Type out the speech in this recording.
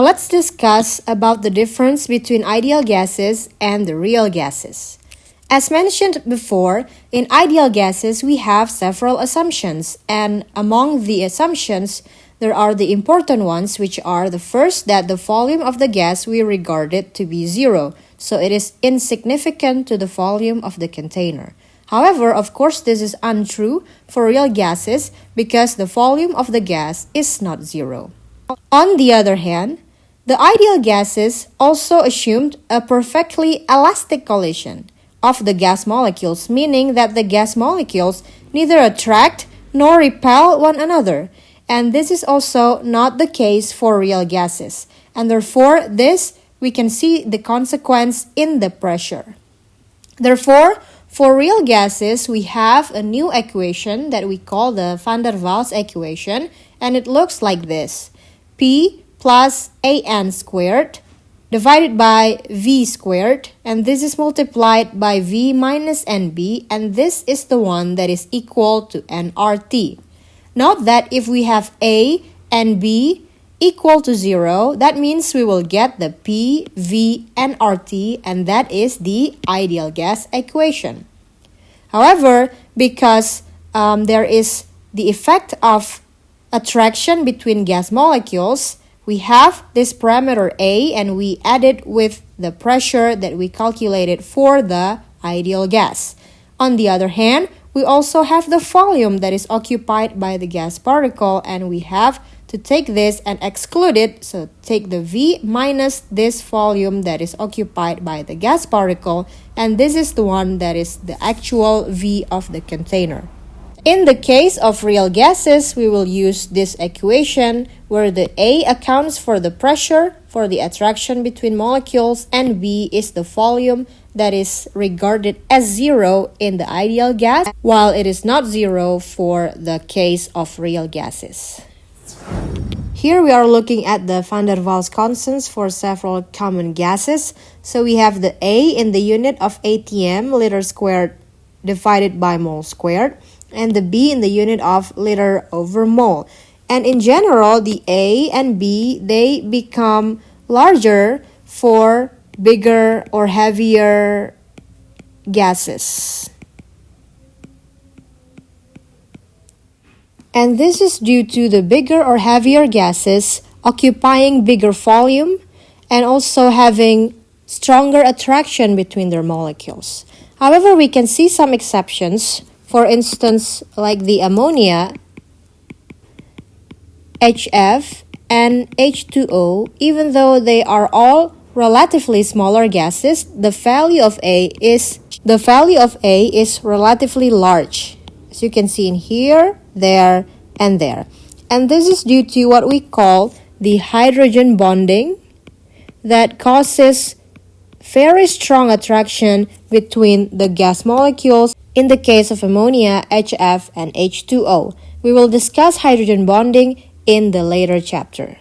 Now let's discuss about the difference between ideal gases and the real gases. As mentioned before, in ideal gases we have several assumptions, and among the assumptions there are the important ones, which are the first, that the volume of the gas we regard it to be zero, so it is insignificant to the volume of the container. However, of course, this is untrue for real gases because the volume of the gas is not zero. On the other hand, the ideal gases also assumed a perfectly elastic collision of the gas molecules, meaning that the gas molecules neither attract nor repel one another. And this is also not the case for real gases. And therefore, we can see the consequence in the pressure. Therefore, for real gases, we have a new equation that we call the van der Waals equation, and it looks like this. P plus AN squared divided by V squared, and this is multiplied by V minus NB, and this is the one that is equal to nRT. Note that if we have A and B equal to 0, that means we will get the P, V, and RT, and that is the ideal gas equation. However, because there is the effect of attraction between gas molecules, we have this parameter A and we add it with the pressure that we calculated for the ideal gas. On the other hand, we also have the volume that is occupied by the gas particle, and we have to take this and exclude it. So take the V minus this volume that is occupied by the gas particle, and this is the one that is the actual V of the container. In the case of real gases, we will use this equation where the A accounts for the pressure for the attraction between molecules, and B is the volume that is regarded as zero in the ideal gas, while it is not zero for the case of real gases. Here we are looking at the van der Waals constants for several common gases. So we have the A in the unit of ATM, liter squared divided by mole squared, and the B in the unit of liter over mole. And in general, the A and B, they become larger for bigger or heavier gases. And this is due to the bigger or heavier gases occupying bigger volume and also having stronger attraction between their molecules. However, we can see some exceptions. For instance, like the ammonia, HF, and H2O, even though they are all relatively smaller gases, the value of A is relatively large. As you can see in here, there, and there. And this is due to what we call the hydrogen bonding that causes very strong attraction between the gas molecules in the case of ammonia, HF, and H2O. We will discuss hydrogen bonding in the later chapter.